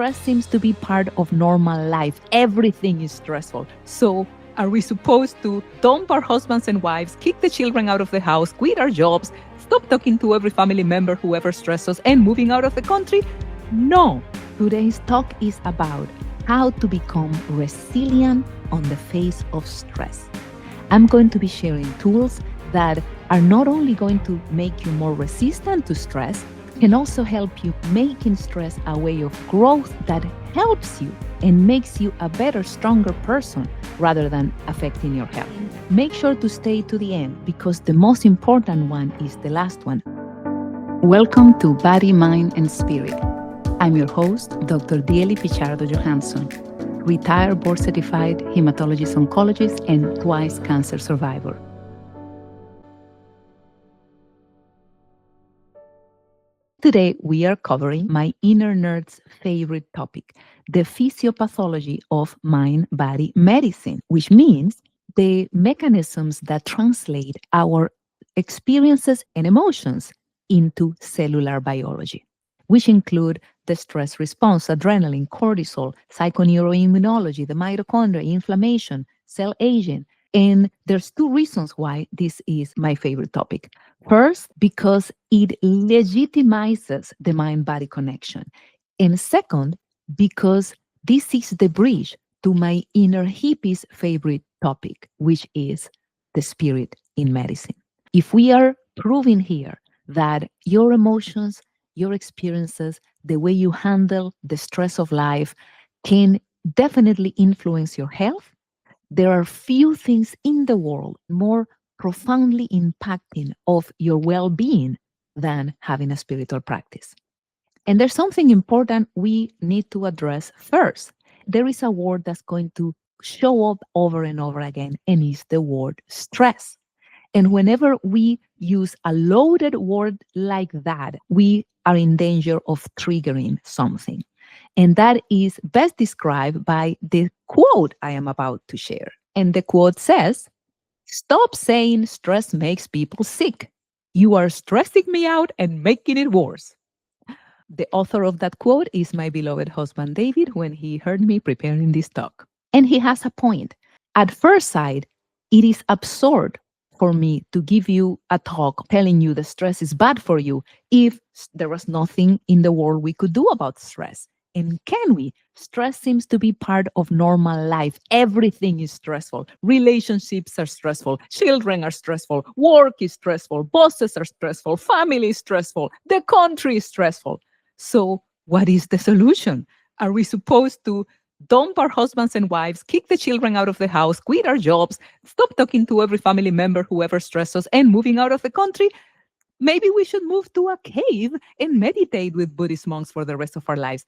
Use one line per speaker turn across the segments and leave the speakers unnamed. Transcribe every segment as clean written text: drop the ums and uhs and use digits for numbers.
stress seems to be part of normal life. Everything is stressful. So are we supposed to dump our husbands and wives, kick the children out of the house, quit our jobs, stop talking to every family member who ever stressed us, and moving out of the country? No. Today's talk is about how to become resilient on the face of stress. I'm going to be sharing tools that are not only going to make you more resistant to stress, can also help you making stress a way of growth that helps you and makes you a better, stronger person rather than affecting your health. Make sure to stay to the end because the most important one is the last one. Welcome to Body, Mind, and Spirit. I'm your host, Dr. Diely Pichardo Johansson, retired board-certified hematologist-oncologist and twice cancer survivor. Today, we are covering my inner nerd's favorite topic, the physiopathology of mind-body medicine, which means the mechanisms that translate our experiences and emotions into cellular biology, which include the stress response, adrenaline, cortisol, psychoneuroimmunology, the mitochondria, inflammation, cell aging. And there's two reasons why this is my favorite topic. First, because it legitimizes the mind-body connection. And second, because this is the bridge to my inner hippie's favorite topic, which is the spirit in medicine. If we are proving here that your emotions, your experiences, the way you handle the stress of life can definitely influence your health, there are few things in the world more profoundly impacting of your well-being than having a spiritual practice. And there's something important we need to address first. There is a word that's going to show up over and over again, and it's the word stress. And whenever we use a loaded word like that, we are in danger of triggering something. And that is best described by the quote I am about to share. And the quote says, "Stop saying stress makes people sick. You are stressing me out and making it worse." The author of that quote is my beloved husband, David, when he heard me preparing this talk. And he has a point. At first sight, it is absurd for me to give you a talk telling you the stress is bad for you if there was nothing in the world we could do about stress. And can we? Stress seems to be part of normal life. Everything is stressful. Relationships are stressful. Children are stressful. Work is stressful. Bosses are stressful. Family is stressful. The country is stressful. So what is the solution? Are we supposed to dump our husbands and wives, kick the children out of the house, quit our jobs, stop talking to every family member who ever stressed us, and moving out of the country? Maybe we should move to a cave and meditate with Buddhist monks for the rest of our lives.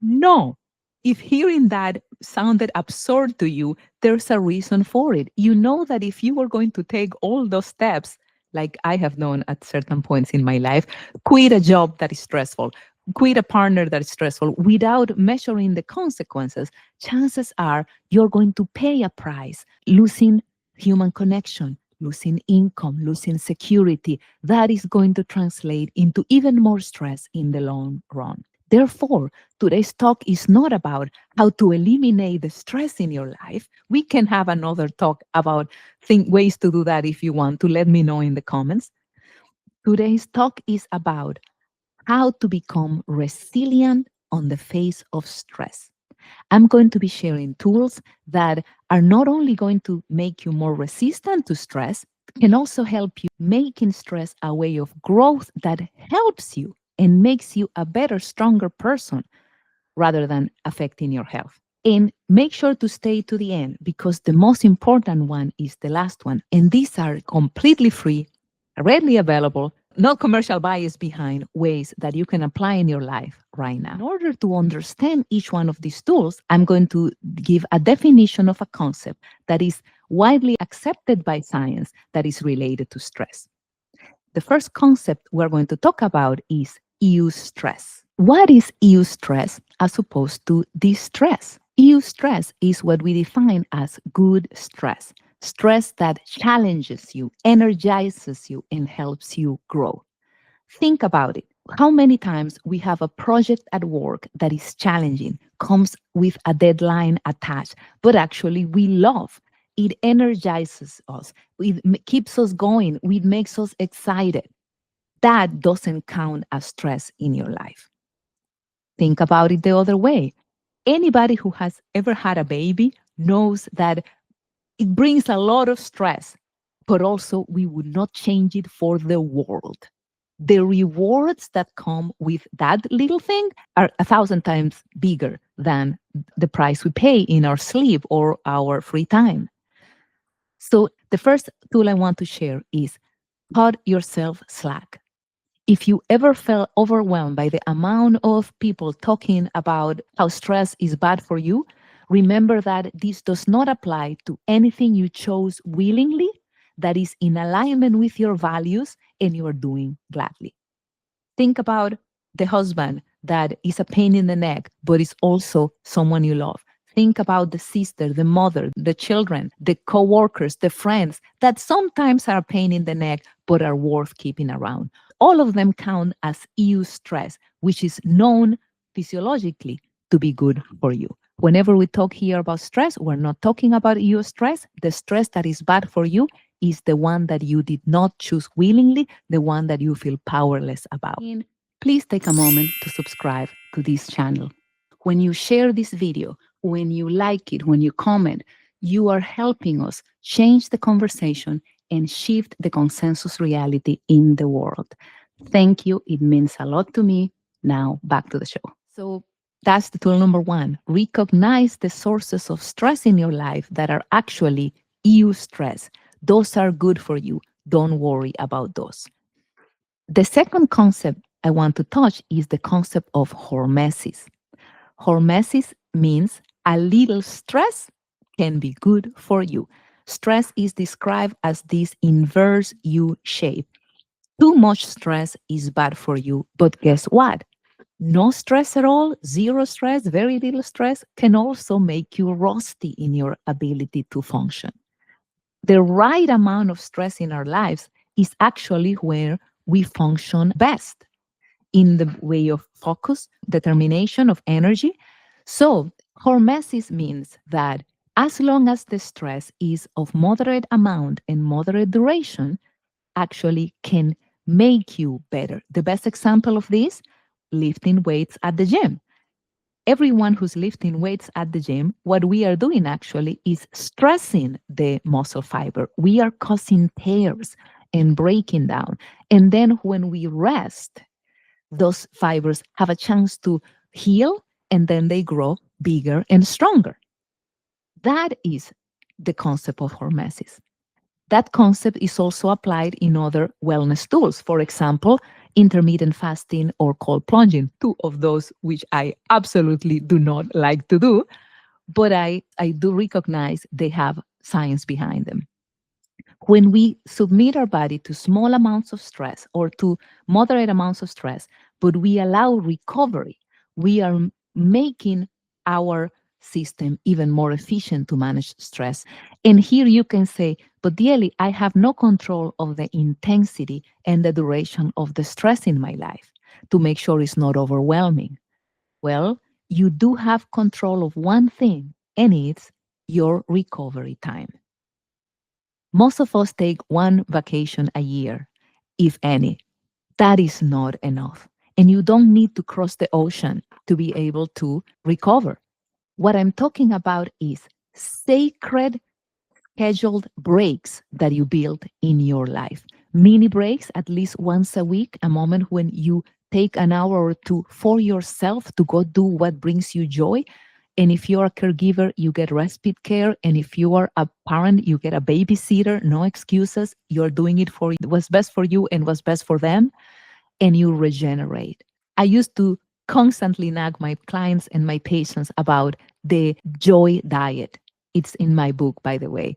No. If hearing that sounded absurd to you, there's a reason for it. You know that if you were going to take all those steps, like I have done at certain points in my life, quit a job that is stressful, quit a partner that is stressful without measuring the consequences, chances are you're going to pay a price, losing human connection, losing income, losing security. That is going to translate into even more stress in the long run. Therefore, today's talk is not about how to eliminate the stress in your life. We can have another talk about ways to do that if you want to. Let me know in the comments. Today's talk is about how to become resilient on the face of stress. I'm going to be sharing tools that are not only going to make you more resistant to stress, can also help you making stress a way of growth that helps you and makes you a better, stronger person rather than affecting your health. And make sure to stay to the end because the most important one is the last one. And these are completely free, readily available, no commercial bias behind, ways that you can apply in your life right now. In order to understand each one of these tools, I'm going to give a definition of a concept that is widely accepted by science that is related to stress. The first concept we're going to talk about is eustress. What is eustress as opposed to distress? Eustress is what we define as good stress. Stress that challenges you, energizes you, and helps you grow. Think about it. How many times we have a project at work that is challenging, comes with a deadline attached, but actually we love. It energizes us. It keeps us going. It makes us excited. That doesn't count as stress in your life. Think about it the other way. Anybody who has ever had a baby knows that it brings a lot of stress, but also we would not change it for the world. The rewards that come with that little thing are 1,000 times bigger than the price we pay in our sleep or our free time. So, the first tool I want to share is cut yourself slack. If you ever felt overwhelmed by the amount of people talking about how stress is bad for you, remember that this does not apply to anything you chose willingly that is in alignment with your values and you are doing gladly. Think about the husband that is a pain in the neck, but is also someone you love. Think about the sister, the mother, the children, the coworkers, the friends that sometimes are a pain in the neck, but are worth keeping around. All of them count as eustress, which is known physiologically to be good for you. Whenever we talk here about stress, we're not talking about eustress. The stress that is bad for you is the one that you did not choose willingly, the one that you feel powerless about. And please take a moment to subscribe to this channel. When you share this video, when you like it, when you comment, you are helping us change the conversation and shift the consensus reality in the world. Thank you. It means a lot to me. Now, back to the show. So, that's the tool number one. Recognize the sources of stress in your life that are actually eustress. Those are good for you. Don't worry about those. The second concept I want to touch is the concept of hormesis. Hormesis means a little stress can be good for you. Stress is described as this inverse U shape. Too much stress is bad for you, but guess what? No stress at all, zero stress, very little stress can also make you rusty in your ability to function. The right amount of stress in our lives is actually where we function best in the way of focus, determination, of energy. So, hormesis means that as long as the stress is of moderate amount and moderate duration, actually can make you better. The best example of this, lifting weights at the gym. Everyone who's lifting weights at the gym, what we are doing actually is stressing the muscle fiber. We are causing tears and breaking down. And then when we rest, those fibers have a chance to heal and then they grow bigger and stronger. That is the concept of hormesis. That concept is also applied in other wellness tools. For example, intermittent fasting or cold plunging, two of those which I absolutely do not like to do, but I do recognize they have science behind them. When we submit our body to small amounts of stress or to moderate amounts of stress, but we allow recovery, we are making our system even more efficient to manage stress. And here you can say, but Dieli, I have no control of the intensity and the duration of the stress in my life to make sure it's not overwhelming. Well, you do have control of one thing, and it's your recovery time. Most of us take one vacation a year, if any. That is not enough. And you don't need to cross the ocean to be able to recover. What I'm talking about is sacred scheduled breaks that you build in your life. Mini breaks, at least once a week, a moment when you take an hour or two for yourself to go do what brings you joy. And if you're a caregiver, you get respite care. And if you are a parent, you get a babysitter, no excuses. You're doing it for what's best for you and what's best for them. And you regenerate. I used to constantly nag my clients and my patients about the joy diet. It's in my book, by the way.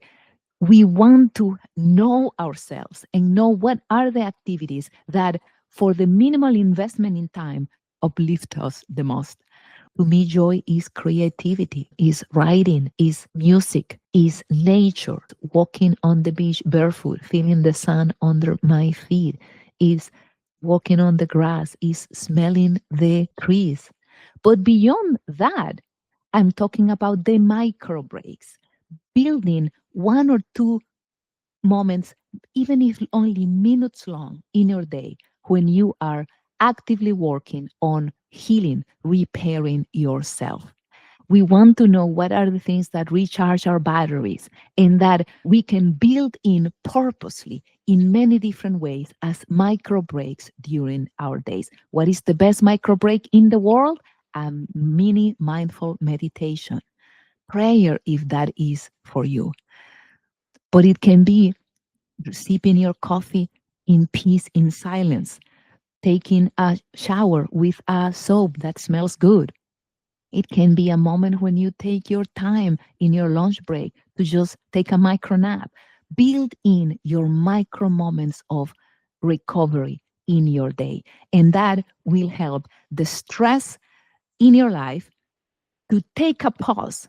We want to know ourselves and know what are the activities that, for the minimal investment in time, uplift us the most. To me, joy is creativity, is writing, is music, is nature, walking on the beach barefoot, feeling the sun under my feet, is Walking on the grass is smelling the trees. But beyond that, I'm talking about the micro breaks, building one or two moments, even if only minutes long in your day, when you are actively working on healing, repairing yourself. We want to know what are the things that recharge our batteries and that we can build in purposely in many different ways as micro breaks during our days. What is the best micro break in the world? A mini mindful meditation, prayer, if that is for you. But it can be sipping your coffee in peace, in silence, taking a shower with a soap that smells good. It can be a moment when you take your time in your lunch break to just take a micro nap. Build in your micro moments of recovery in your day. And that will help the stress in your life to take a pause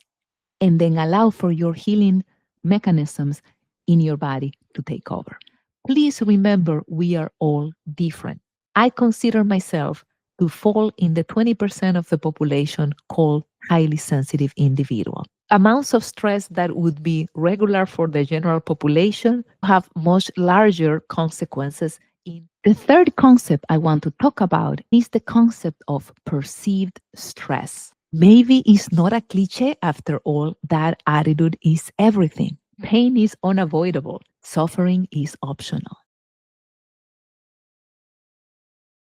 and then allow for your healing mechanisms in your body to take over. Please remember, we are all different. I consider myself to fall in the 20% of the population called highly sensitive individual. Amounts of stress that would be regular for the general population have much larger consequences. The third concept I want to talk about is the concept of perceived stress. Maybe it's not a cliche after all, that attitude is everything. Pain is unavoidable, suffering is optional.